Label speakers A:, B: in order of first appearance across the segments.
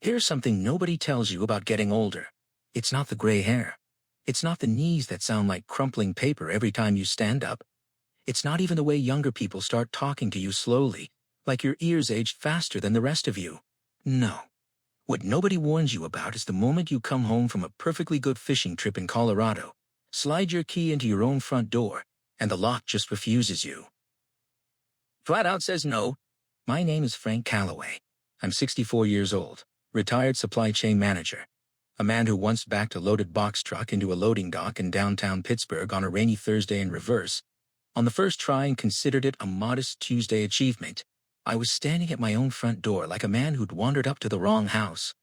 A: Here's something nobody tells you about getting older. It's not the gray hair. It's not the knees that sound like crumpling paper every time you stand up. It's not even the way younger people start talking to you slowly, like your ears aged faster than the rest of you. No. What nobody warns you about is the moment you come home from a perfectly good fishing trip in Colorado, slide your key into your own front door, and the lock just refuses you. Flat out says no. My name is Frank Calloway. I'm 64 years old, retired supply chain manager. A man who once backed a loaded box truck into a loading dock in downtown Pittsburgh on a rainy Thursday in reverse, on the first try, and considered it a modest Tuesday achievement. I was standing at my own front door like a man who'd wandered up to the wrong house.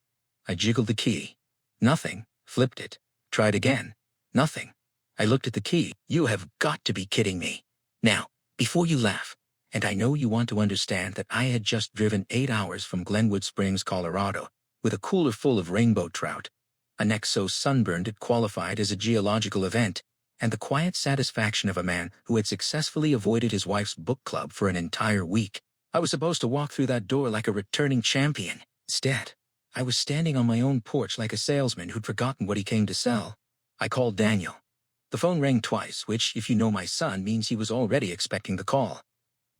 A: I jiggled the key. Nothing. Flipped it. Tried again. Nothing. I looked at the key. You have got to be kidding me. Now, before you laugh, and I know you want to understand that I had just driven 8 hours from Glenwood Springs, Colorado, with a cooler full of rainbow trout, a neck so sunburned it qualified as a geological event, and the quiet satisfaction of a man who had successfully avoided his wife's book club for an entire week. I was supposed to walk through that door like a returning champion. Instead, I was standing on my own porch like a salesman who'd forgotten what he came to sell. I called Daniel. The phone rang twice, which, if you know my son, means he was already expecting the call.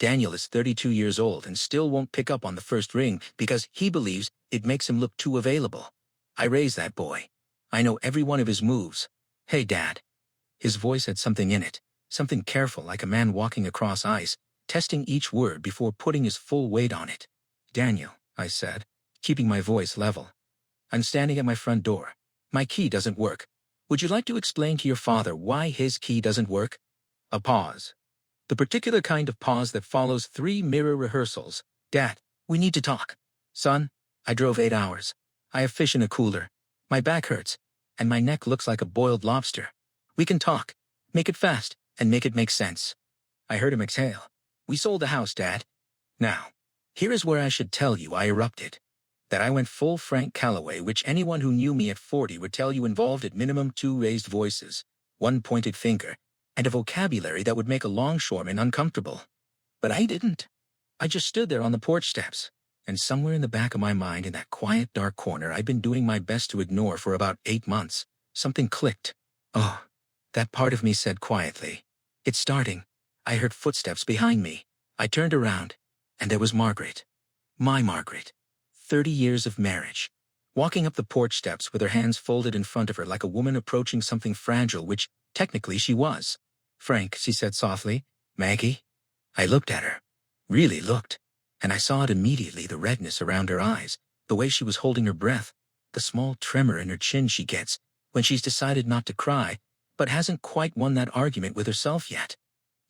A: Daniel is 32 years old and still won't pick up on the first ring because he believes it makes him look too available. I raised that boy. I know every one of his moves. Hey, Dad. His voice had something in it, something careful like a man walking across ice, testing each word before putting his full weight on it. Daniel, I said, keeping my voice level. I'm standing at my front door. My key doesn't work. Would you like to explain to your father why his key doesn't work? A pause. The particular kind of pause that follows 3 mirror rehearsals. Dad, we need to talk. Son, I drove 8 hours. I have fish in a cooler. My back hurts, and my neck looks like a boiled lobster. We can talk. Make it fast, and make it make sense. I heard him exhale. We sold the house, Dad. Now, here is where I should tell you I erupted. That I went full Frank Calloway, which anyone who knew me at 40 would tell you involved at minimum 2 raised voices, 1 pointed finger, and a vocabulary that would make a longshoreman uncomfortable. But I didn't. I just stood there on the porch steps, and somewhere in the back of my mind, in that quiet, dark corner I'd been doing my best to ignore for about 8 months, something clicked. Oh, that part of me said quietly, it's starting. I heard footsteps behind me. I turned around, and there was Margaret. My Margaret. 30 years of marriage. Walking up the porch steps with her hands folded in front of her like a woman approaching something fragile, which technically she was. Frank, she said softly. Maggie? I looked at her. Really looked. And I saw it immediately, the redness around her eyes, the way she was holding her breath, the small tremor in her chin she gets when she's decided not to cry, but hasn't quite won that argument with herself yet.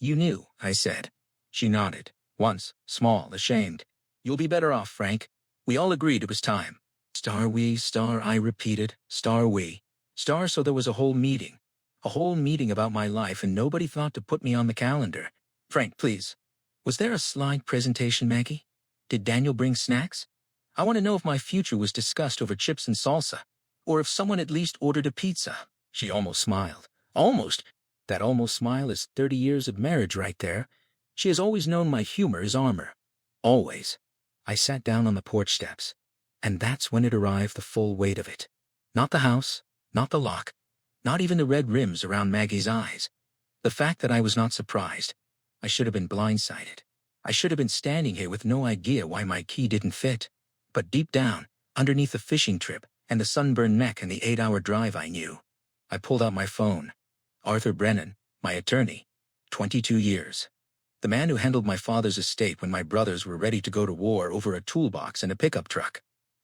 A: You knew, I said. She nodded. Once, small, ashamed. You'll be better off, Frank. We all agreed it was time. Star we, star I repeated, star we. Star so there was a whole meeting. A whole meeting about my life, and nobody thought to put me on the calendar. Frank, please. Was there a slide presentation, Maggie? Did Daniel bring snacks? I want to know if my future was discussed over chips and salsa, or if someone at least ordered a pizza. She almost smiled. Almost. That almost smile is 30 years of marriage right there. She has always known my humor is armor. Always. I sat down on the porch steps, and that's when it arrived, the full weight of it. Not the house, not the lock, not even the red rims around Maggie's eyes. The fact that I was not surprised. I should have been blindsided. I should have been standing here with no idea why my key didn't fit. But deep down, underneath the fishing trip and the sunburned neck and the 8-hour drive, I knew. I pulled out my phone. Arthur Brennan, my attorney. 22 years. The man who handled my father's estate when my brothers were ready to go to war over a toolbox and a pickup truck.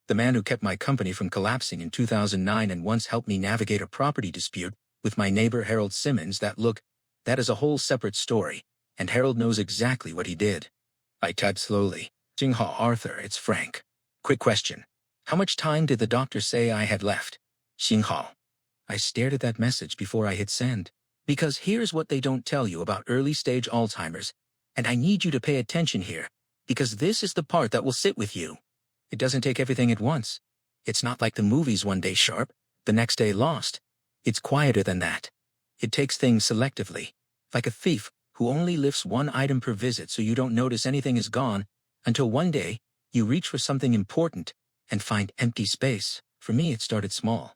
A: The man who kept my company from collapsing in 2009 and once helped me navigate a property dispute with my neighbor Harold Simmons. That is a whole separate story, and Harold knows exactly what he did. I typed slowly. Jingha Arthur, it's Frank. Quick question. How much time did the doctor say I had left? Xinghao. I stared at that message before I hit send. Because here's what they don't tell you about early-stage Alzheimer's, and I need you to pay attention here, because this is the part that will sit with you. It doesn't take everything at once. It's not like the movies, one day sharp, the next day lost. It's quieter than that. It takes things selectively, like a thief who only lifts one item per visit so you don't notice anything is gone, until one day, you reach for something important, and find empty space. For me, it started small.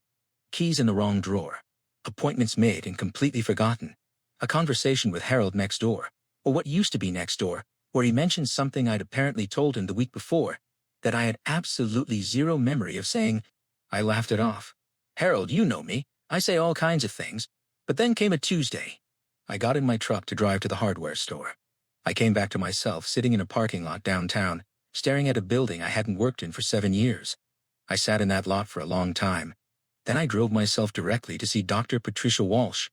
A: Keys in the wrong drawer. Appointments made and completely forgotten. A conversation with Harold next door, or what used to be next door, where he mentioned something I'd apparently told him the week before that I had absolutely zero memory of saying. I laughed it off. Harold, you know me. I say all kinds of things. But then came a Tuesday. I got in my truck to drive to the hardware store. I came back to myself sitting in a parking lot downtown, staring at a building I hadn't worked in for 7 years. I sat in that lot for a long time. Then I drove myself directly to see Dr. Patricia Walsh.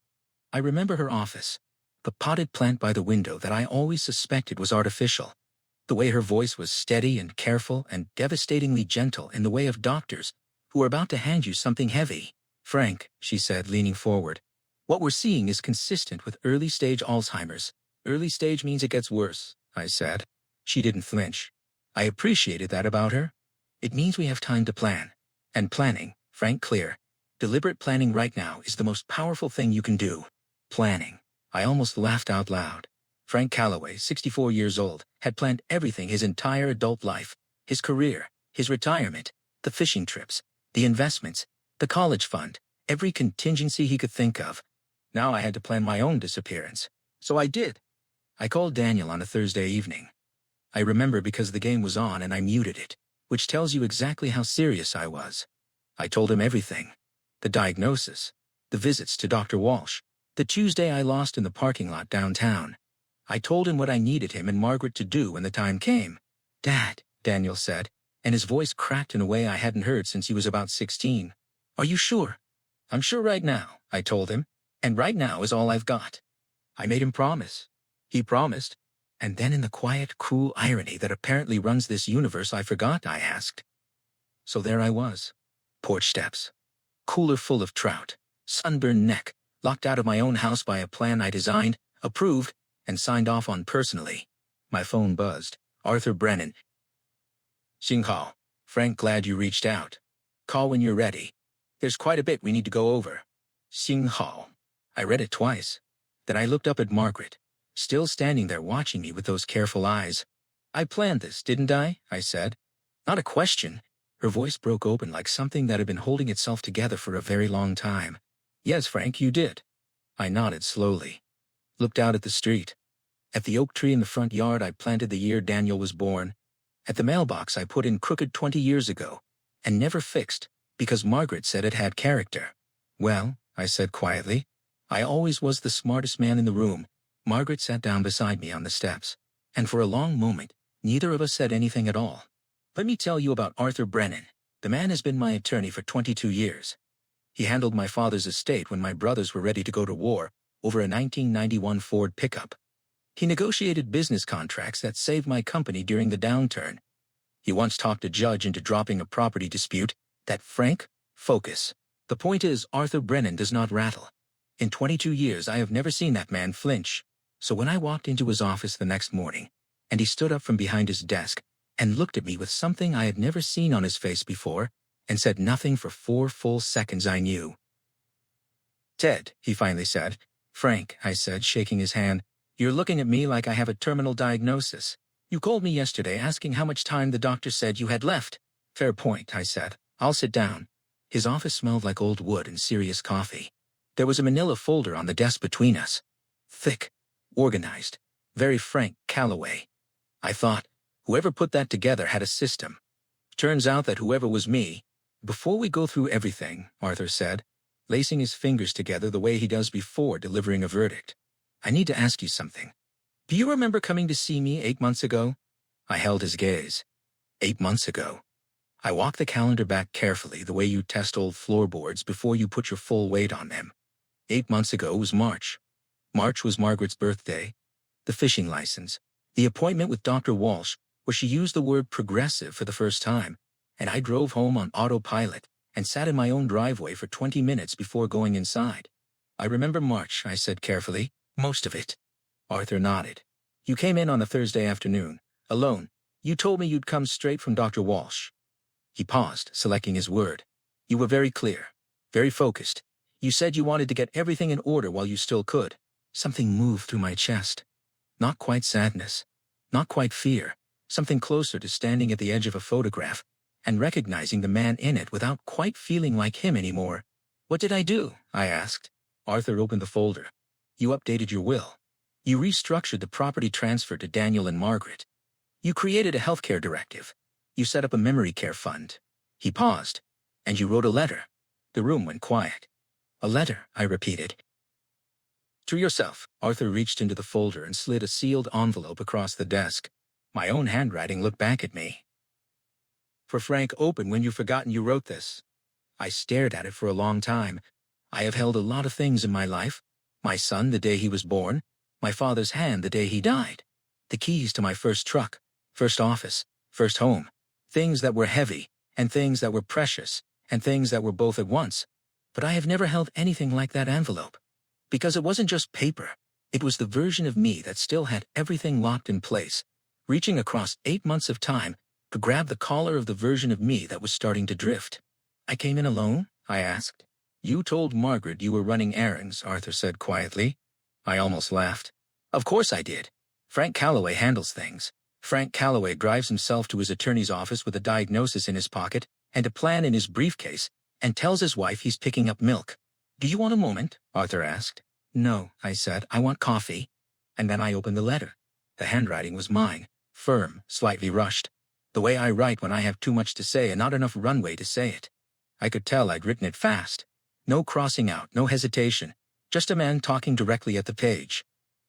A: I remember her office, the potted plant by the window that I always suspected was artificial. The way her voice was steady and careful and devastatingly gentle in the way of doctors who are about to hand you something heavy. Frank, she said, leaning forward, what we're seeing is consistent with early-stage Alzheimer's. Early stage means it gets worse, I said. She didn't flinch. I appreciated that about her. It means we have time to plan. And planning, Frank, clear. Deliberate planning right now is the most powerful thing you can do. Planning. I almost laughed out loud. Frank Calloway, 64 years old, had planned everything his entire adult life. His career, his retirement, the fishing trips, the investments, the college fund, every contingency he could think of. Now I had to plan my own disappearance. So I did. I called Daniel on a Thursday evening. I remember because the game was on and I muted it, which tells you exactly how serious I was. I told him everything. The diagnosis, the visits to Dr. Walsh, the Tuesday I lost in the parking lot downtown. I told him what I needed him and Margaret to do when the time came. Dad, Daniel said, and his voice cracked in a way I hadn't heard since he was about 16. Are you sure? I'm sure right now, I told him, and right now is all I've got. I made him promise. He promised. And then in the quiet, cruel irony that apparently runs this universe, I forgot, I asked. So there I was. Porch steps. Cooler full of trout. Sunburned neck. Locked out of my own house by a plan I designed, approved, and signed off on personally. My phone buzzed. Arthur Brennan. Xinghao. Frank, glad you reached out. Call when you're ready. There's quite a bit we need to go over. Xinghao. I read it twice. Then I looked up at Margaret, still standing there watching me with those careful eyes. I planned this, didn't I? I said. Not a question. Her voice broke open like something that had been holding itself together for a very long time. Yes, Frank, you did. I nodded slowly. Looked out at the street. At the oak tree in the front yard I planted the year Daniel was born. At the mailbox I put in crooked 20 years ago, and never fixed, because Margaret said it had character. Well, I said quietly, I always was the smartest man in the room. Margaret sat down beside me on the steps, and for a long moment, neither of us said anything at all. Let me tell you about Arthur Brennan. The man has been my attorney for 22 years. He handled my father's estate when my brothers were ready to go to war over a 1991 Ford pickup. He negotiated business contracts that saved my company during the downturn. He once talked a judge into dropping a property dispute that, Frank, focus. The point is, Arthur Brennan does not rattle. In 22 years, I have never seen that man flinch. So when I walked into his office the next morning, and he stood up from behind his desk and looked at me with something I had never seen on his face before, and said nothing for 4 full seconds, I knew. Ted, he finally said. Frank, I said, shaking his hand, you're looking at me like I have a terminal diagnosis. You called me yesterday asking how much time the doctor said you had left. Fair point, I said. I'll sit down. His office smelled like old wood and serious coffee. There was a manila folder on the desk between us. Thick, organized, very Frank Calloway. I thought, whoever put that together had a system. Turns out that whoever was me. Before we go through everything, Arthur said, lacing his fingers together the way he does before delivering a verdict, I need to ask you something. Do you remember coming to see me 8 months ago? I held his gaze. 8 months ago. I walked the calendar back carefully the way you test old floorboards before you put your full weight on them. 8 months ago was March. March was Margaret's birthday, the fishing license, the appointment with Dr. Walsh, where she used the word progressive for the first time, and I drove home on autopilot and sat in my own driveway for 20 minutes before going inside. I remember March, I said carefully, most of it. Arthur nodded. You came in on a Thursday afternoon, alone. You told me you'd come straight from Dr. Walsh. He paused, selecting his word. You were very clear, very focused. You said you wanted to get everything in order while you still could. Something moved through my chest. Not quite sadness, not quite fear, something closer to standing at the edge of a photograph and recognizing the man in it without quite feeling like him anymore. "What did I do?" I asked. Arthur opened the folder. "You updated your will. You restructured the property transfer to Daniel and Margaret. You created a healthcare directive. You set up a memory care fund." He paused. "And you wrote a letter." The room went quiet. "A letter," I repeated. "To yourself." Arthur reached into the folder and slid a sealed envelope across the desk. My own handwriting looked back at me. "For Frank, open when you've forgotten you wrote this." I stared at it for a long time. I have held a lot of things in my life. My son the day he was born. My father's hand the day he died. The keys to my first truck, first office, first home. Things that were heavy, and things that were precious, and things that were both at once. But I have never held anything like that envelope. Because it wasn't just paper. It was the version of me that still had everything locked in place, reaching across 8 months of time to grab the collar of the version of me that was starting to drift. "I came in alone?" I asked. "You told Margaret you were running errands," Arthur said quietly. I almost laughed. "Of course I did. Frank Calloway handles things. Frank Calloway drives himself to his attorney's office with a diagnosis in his pocket and a plan in his briefcase and tells his wife he's picking up milk." "Do you want a moment?" Arthur asked. "No," I said. "I want coffee." And then I opened the letter. The handwriting was mine, firm, slightly rushed. The way I write when I have too much to say and not enough runway to say it. I could tell I'd written it fast. No crossing out, no hesitation. Just a man talking directly at the page.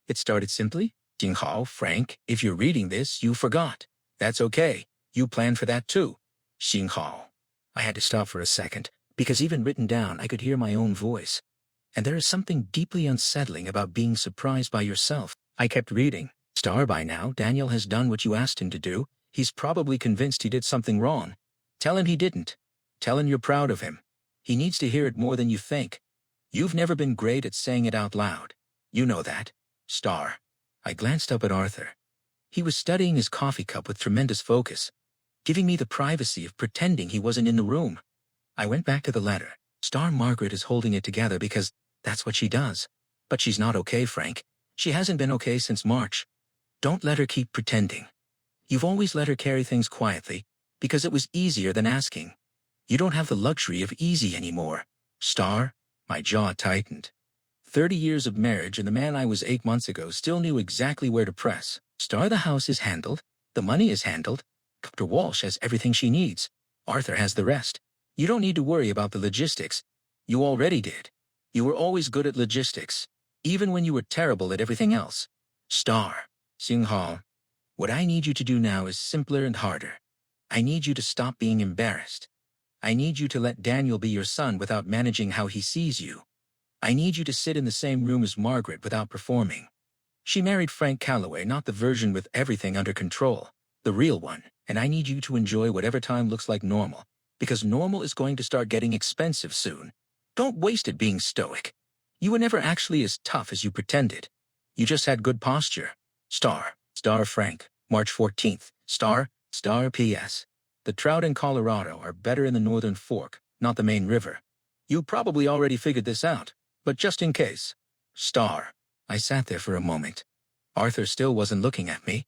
A: It started simply. "Jinghao, Frank, if you're reading this, you forgot. That's okay. You planned for that too. Xinghao." I had to stop for a second, because even written down I could hear my own voice. And there is something deeply unsettling about being surprised by yourself. I kept reading. "Star, by now, Daniel has done what you asked him to do. He's probably convinced he did something wrong. Tell him he didn't. Tell him you're proud of him. He needs to hear it more than you think. You've never been great at saying it out loud. You know that. Star." I glanced up at Arthur. He was studying his coffee cup with tremendous focus, giving me the privacy of pretending he wasn't in the room. I went back to the letter. "Star, Margaret is holding it together because that's what she does. But she's not okay, Frank. She hasn't been okay since March. Don't let her keep pretending. You've always let her carry things quietly because it was easier than asking. You don't have the luxury of easy anymore. Star." My jaw tightened. 30 years of marriage and the man I was 8 months ago still knew exactly where to press. "Star, the house is handled. The money is handled. Dr. Walsh has everything she needs. Arthur has the rest. You don't need to worry about the logistics. You already did. You were always good at logistics, even when you were terrible at everything else. Star." "Xinghao, what I need you to do now is simpler and harder. I need you to stop being embarrassed. I need you to let Daniel be your son without managing how he sees you. I need you to sit in the same room as Margaret without performing. She married Frank Calloway, not the version with everything under control, the real one, and I need you to enjoy whatever time looks like normal, because normal is going to start getting expensive soon. Don't waste it being stoic. You were never actually as tough as you pretended. You just had good posture. Star, Frank, March 14th. Star, P.S. The trout in Colorado are better in the Northern Fork, not the main river. You probably already figured this out, but just in case. Star." I sat there for a moment. Arthur still wasn't looking at me.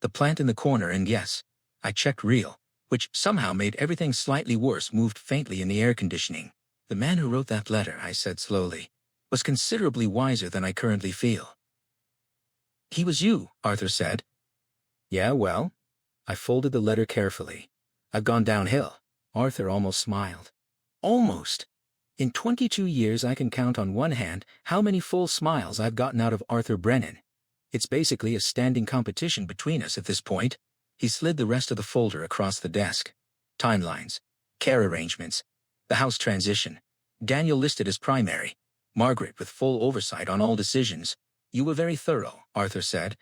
A: The plant in the corner, and yes, I checked reel, which somehow made everything slightly worse, moved faintly in the air conditioning. "The man who wrote that letter," I said slowly, "was considerably wiser than I currently feel." "He was you," Arthur said. "Yeah, well." I folded the letter carefully. "I've gone downhill." Arthur almost smiled. "Almost. In 22 years I can count on one hand how many full smiles I've gotten out of Arthur Brennan. It's basically a standing competition between us at this point." He slid the rest of the folder across the desk. Timelines, care arrangements, the house transition. Daniel listed as primary. Margaret with full oversight on all decisions. "You were very thorough," Arthur said.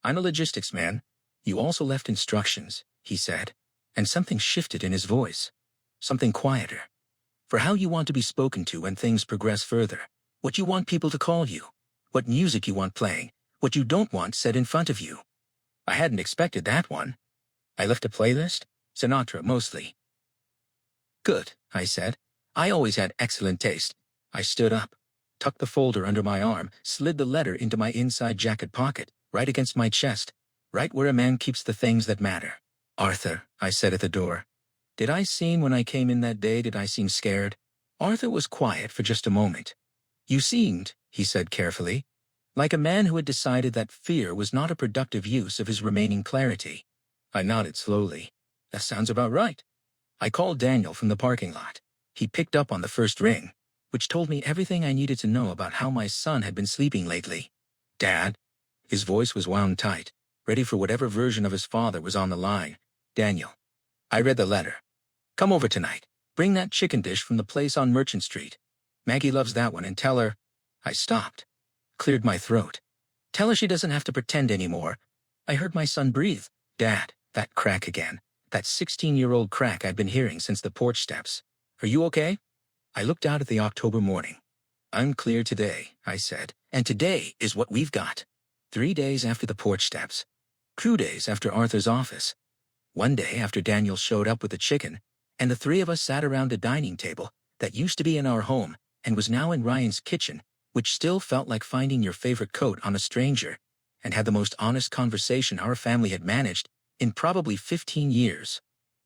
A: "I'm a logistics man." "You also left instructions," he said, and something shifted in his voice. Something quieter. "For how you want to be spoken to when things progress further. What you want people to call you. What music you want playing. What you don't want said in front of you." I hadn't expected that one. "I left a playlist? Sinatra, mostly." "Good," I said. "I always had excellent taste." I stood up, tucked the folder under my arm, slid the letter into my inside jacket pocket, right against my chest, right where a man keeps the things that matter. "Arthur," I said at the door. Did I seem when I came in that day, did I seem scared? Arthur was quiet for just a moment. You seemed, he said carefully, like a man who had decided that fear was not a productive use of his remaining clarity. I nodded slowly. That sounds about right. I called Daniel from the parking lot. He picked up on the first ring, which told me everything I needed to know about how my son had been sleeping lately. Dad? His voice was wound tight, ready for whatever version of his father was on the line. Daniel. I read the letter. Come over tonight. Bring that chicken dish from the place on Merchant Street. Maggie loves that one, and tell her... I stopped. Cleared my throat. Tell her she doesn't have to pretend anymore. I heard my son breathe. Dad, that crack again. That 16-year-old crack I'd been hearing since the porch steps. Are you okay? I looked out at the October morning. I'm clear today, I said, and today is what we've got. 3 days after the porch steps. 2 days after Arthur's office. 1 day after Daniel showed up with the chicken, and the three of us sat around a dining table that used to be in our home and was now in Ryan's kitchen, which still felt like finding your favorite coat on a stranger, and had the most honest conversation our family had managed in probably 15 years.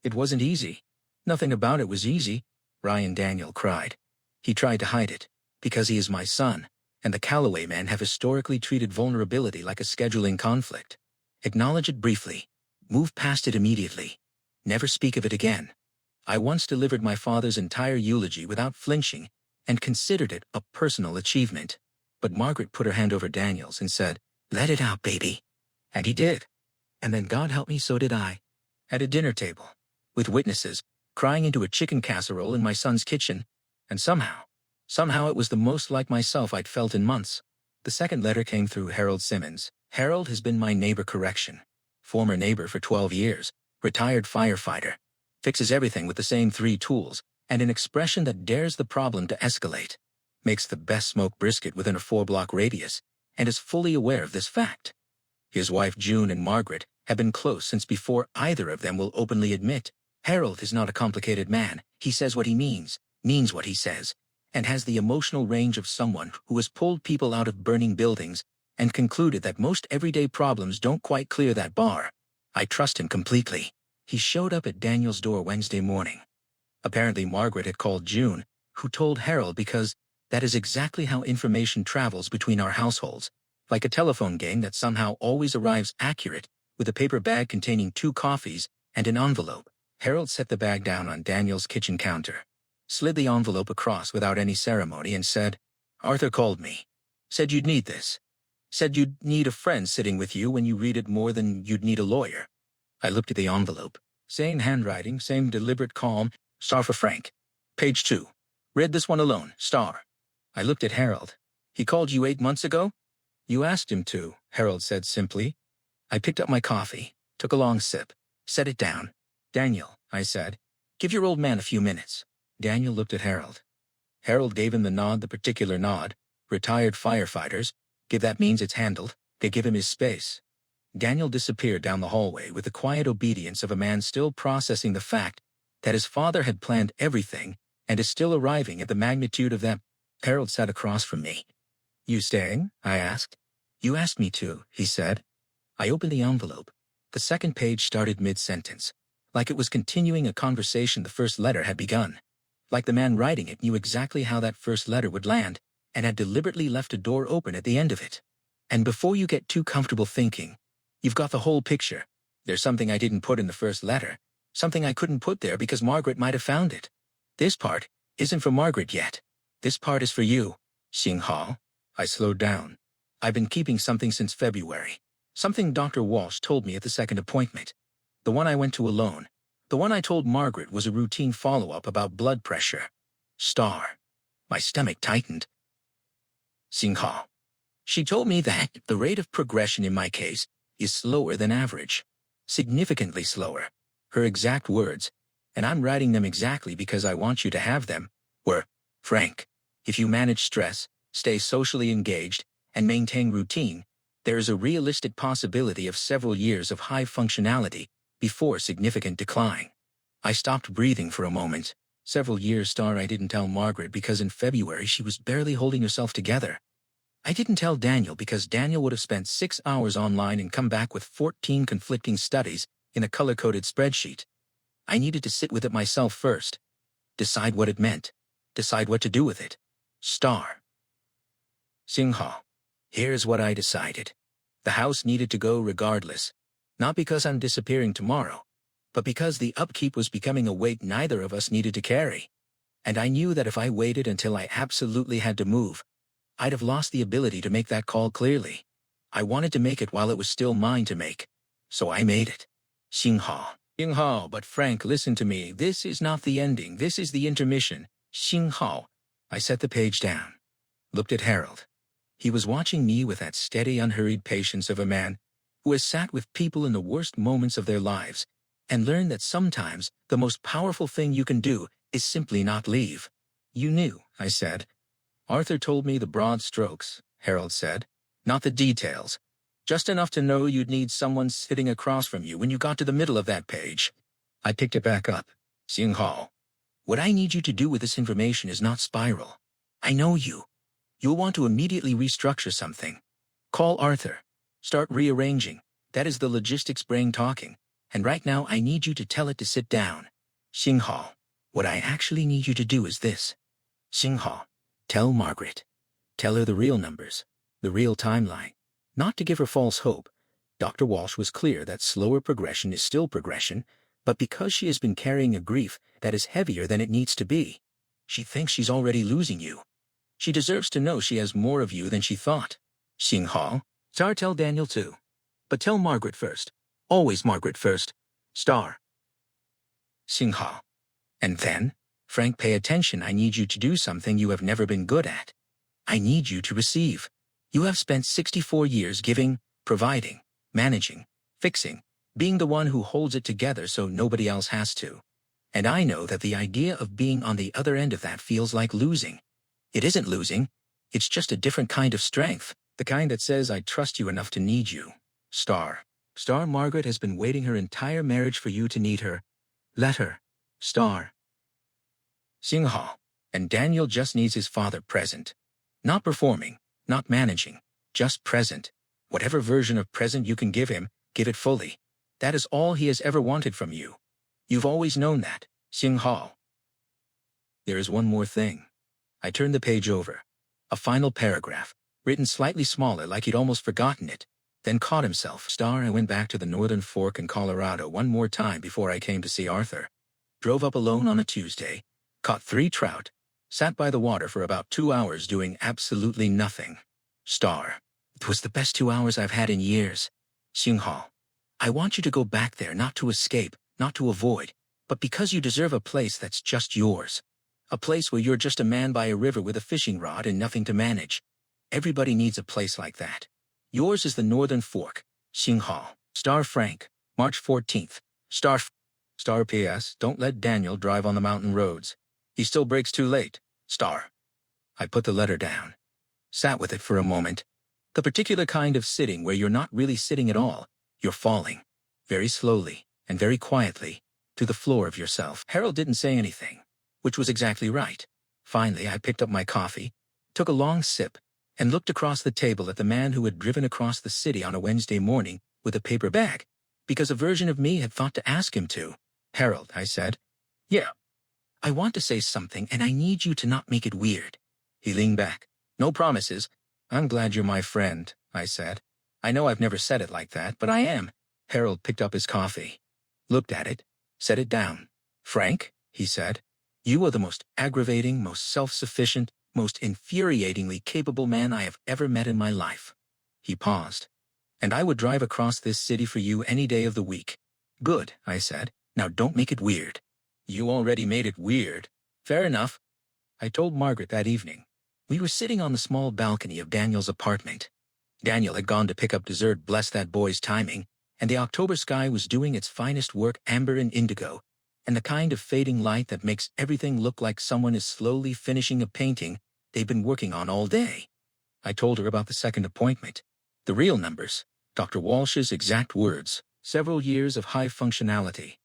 A: It wasn't easy. Nothing about it was easy, Daniel cried. He tried to hide it, because he is my son, and the Calloway men have historically treated vulnerability like a scheduling conflict. Acknowledge it briefly. Move past it immediately. Never speak of it again. I once delivered my father's entire eulogy without flinching and considered it a personal achievement. But Margaret put her hand over Daniel's and said, "Let it out, baby." And he did. And then God help me, so did I. At a dinner table, with witnesses, crying into a chicken casserole in my son's kitchen, and somehow it was the most like myself I'd felt in months. The second letter came through Harold Simmons. Harold has been my neighbor, former neighbor for 12 years, retired firefighter, fixes everything with the same 3 tools, and an expression that dares the problem to escalate, makes the best smoked brisket within a 4-block radius, and is fully aware of this fact. His wife June and Margaret have been close since before either of them will openly admit. Harold is not a complicated man. He says what he means what he says, and has the emotional range of someone who has pulled people out of burning buildings and concluded that most everyday problems don't quite clear that bar. I trust him completely. He showed up at Daniel's door Wednesday morning. Apparently Margaret had called June, who told Harold, because that is exactly how information travels between our households, like a telephone game that somehow always arrives accurate, with a paper bag containing 2 coffees and an envelope. Harold set the bag down on Daniel's kitchen counter, slid the envelope across without any ceremony, and said, "Arthur called me. Said you'd need this. Said you'd need a friend sitting with you when you read it more than you'd need a lawyer." I looked at the envelope. Same handwriting, same deliberate calm. Star for Frank. Page 2. Read this one alone. Star. I looked at Harold. He called you 8 months ago? You asked him to, Harold said simply. I picked up my coffee, took a long sip, set it down. Daniel, I said, give your old man a few minutes. Daniel looked at Harold. Harold gave him the nod, the particular nod. Retired firefighters, if that means it's handled, they give him his space. Daniel disappeared down the hallway with the quiet obedience of a man still processing the fact that his father had planned everything and is still arriving at the magnitude of that. Harold sat across from me. You staying? I asked. You asked me to, he said. I opened the envelope. The second page started mid-sentence, like it was continuing a conversation the first letter had begun. Like the man writing it knew exactly how that first letter would land and had deliberately left a door open at the end of it. And before you get too comfortable thinking, you've got the whole picture. There's something I didn't put in the first letter, something I couldn't put there because Margaret might have found it. This part isn't for Margaret yet. This part is for you, Xing. I slowed down. I've been keeping something since February. Something Dr. Walsh told me at the second appointment. The one I went to alone. The one I told Margaret was a routine follow-up about blood pressure. Star. My stomach tightened. Xing. She told me that the rate of progression in my case is slower than average. Significantly slower. Her exact words, and I'm writing them exactly because I want you to have them, were, Frank, if you manage stress, stay socially engaged, and maintain routine, there is a realistic possibility of several years of high functionality before significant decline. I stopped breathing for a moment. Several years, Star. I didn't tell Margaret because in February she was barely holding herself together. I didn't tell Daniel because Daniel would have spent 6 hours online and come back with 14 conflicting studies in a color-coded spreadsheet. I needed to sit with it myself first. Decide what it meant. Decide what to do with it. Star. Xinghao. Here's what I decided. The house needed to go regardless. Not because I'm disappearing tomorrow, but because the upkeep was becoming a weight neither of us needed to carry. And I knew that if I waited until I absolutely had to move, I'd have lost the ability to make that call clearly. I wanted to make it while it was still mine to make. So I made it. Xinghao, but Frank, listen to me. This is not the ending. This is the intermission. Xinghao. I set the page down. Looked at Harold. He was watching me with that steady, unhurried patience of a man who has sat with people in the worst moments of their lives and learned that sometimes the most powerful thing you can do is simply not leave. You knew, I said. Arthur told me the broad strokes, Harold said. Not the details. Just enough to know you'd need someone sitting across from you when you got to the middle of that page. I picked it back up. Xinghao, what I need you to do with this information is not spiral. I know you. You'll want to immediately restructure something. Call Arthur. Start rearranging. That is the logistics brain talking. And right now I need you to tell it to sit down. Xinghao, what I actually need you to do is this. Xinghao, tell Margaret. Tell her the real numbers, the real timeline. Not to give her false hope. Dr. Walsh was clear that slower progression is still progression, but because she has been carrying a grief that is heavier than it needs to be, she thinks she's already losing you. She deserves to know she has more of you than she thought. Xinghao, Star, tell Daniel too. But tell Margaret first. Always Margaret first. Star. Xinghao. And then, Frank, pay attention. I need you to do something you have never been good at. I need you to receive. You have spent 64 years giving, providing, managing, fixing, being the one who holds it together so nobody else has to. And I know that the idea of being on the other end of that feels like losing. It isn't losing. It's just a different kind of strength. The kind that says, I trust you enough to need you. Star. Star, Margaret has been waiting her entire marriage for you to need her. Let her. Star. Xinghao. And Daniel just needs his father present. Not performing, not managing, just present. Whatever version of present you can give him, give it fully. That is all he has ever wanted from you. You've always known that, Xinghao. There is one more thing. I turned the page over. A final paragraph, written slightly smaller like he'd almost forgotten it, then caught himself. Star, I went back to the Northern Fork in Colorado one more time before I came to see Arthur. Drove up alone on a Tuesday, caught 3 trout, sat by the water for about 2 hours doing absolutely nothing. Star, it was the best 2 hours I've had in years. Xinghao, I want you to go back there not to escape, not to avoid, but because you deserve a place that's just yours. A place where you're just a man by a river with a fishing rod and nothing to manage. Everybody needs a place like that. Yours is the Northern Fork. Xinghao. Star, Frank. March 14th. Star P.S. Don't let Daniel drive on the mountain roads. He still brakes too late. Star. I put the letter down. Sat with it for a moment. The particular kind of sitting where you're not really sitting at all. You're falling. Very slowly and very quietly to the floor of yourself. Harold didn't say anything, which was exactly right. Finally, I picked up my coffee, took a long sip, and looked across the table at the man who had driven across the city on a Wednesday morning with a paper bag, because a version of me had thought to ask him to. Harold, I said. Yeah. I want to say something, and I need you to not make it weird. He leaned back. No promises. I'm glad you're my friend, I said. I know I've never said it like that, but I am. Harold picked up his coffee, looked at it, set it down. Frank, he said, you are the most aggravating, most self-sufficient, most infuriatingly capable man I have ever met in my life. He paused. And I would drive across this city for you any day of the week. Good, I said. Now don't make it weird. You already made it weird. Fair enough. I told Margaret that evening. We were sitting on the small balcony of Daniel's apartment. Daniel had gone to pick up dessert, bless that boy's timing, and the October sky was doing its finest work, amber and indigo, and the kind of fading light that makes everything look like someone is slowly finishing a painting they've been working on all day. I told her about the second appointment, the real numbers, Dr. Walsh's exact words, several years of high functionality.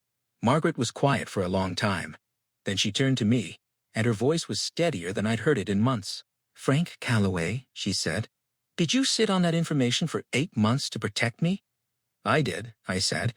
A: Margaret was quiet for a long time. Then she turned to me, and her voice was steadier than I'd heard it in months. Frank Calloway, she said, did you sit on that information for 8 months to protect me? I did, I said.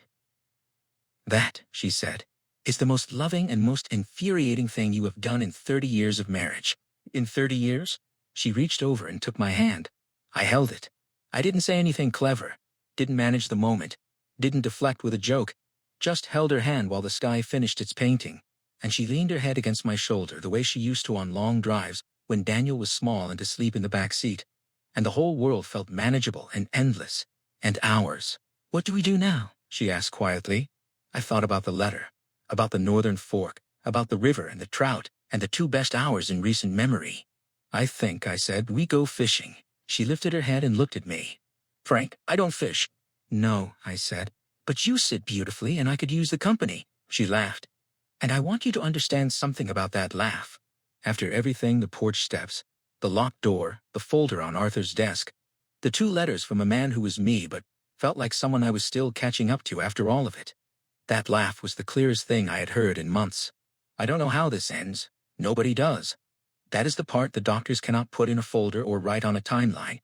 A: That, she said, It's the most loving and most infuriating thing you have done in 30 years of marriage. In 30 years? She reached over and took my hand. I held it. I didn't say anything clever, didn't manage the moment, didn't deflect with a joke, just held her hand while the sky finished its painting, and she leaned her head against my shoulder the way she used to on long drives when Daniel was small and asleep in the back seat, and the whole world felt manageable and endless, and ours. What do we do now? She asked quietly. I thought about the letter, about the northern fork, about the river and the trout, and the 2 best hours in recent memory. I think, I said, we go fishing. She lifted her head and looked at me. Frank, I don't fish. No, I said, but you sit beautifully and I could use the company. She laughed. And I want you to understand something about that laugh. After everything, the porch steps, the locked door, the folder on Arthur's desk, the 2 letters from a man who was me but felt like someone I was still catching up to after all of it. That laugh was the clearest thing I had heard in months. I don't know how this ends. Nobody does. That is the part the doctors cannot put in a folder or write on a timeline.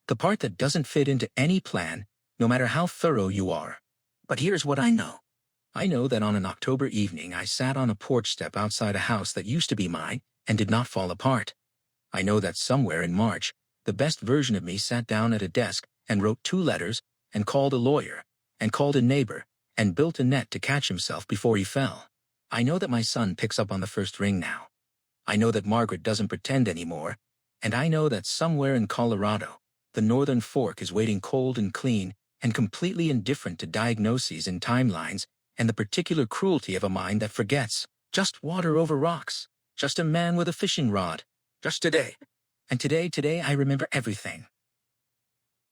A: The part that doesn't fit into any plan, no matter how thorough you are. But here's what I know. I know that on an October evening I sat on a porch step outside a house that used to be mine and did not fall apart. I know that somewhere in March, the best version of me sat down at a desk and wrote 2 letters and called a lawyer and called a neighbor and built a net to catch himself before he fell. I know that my son picks up on the first ring now. I know that Margaret doesn't pretend anymore, and I know that somewhere in Colorado, the northern fork is waiting cold and clean and completely indifferent to diagnoses and timelines and the particular cruelty of a mind that forgets. Just water over rocks. Just a man with a fishing rod. Just today. And today I remember everything.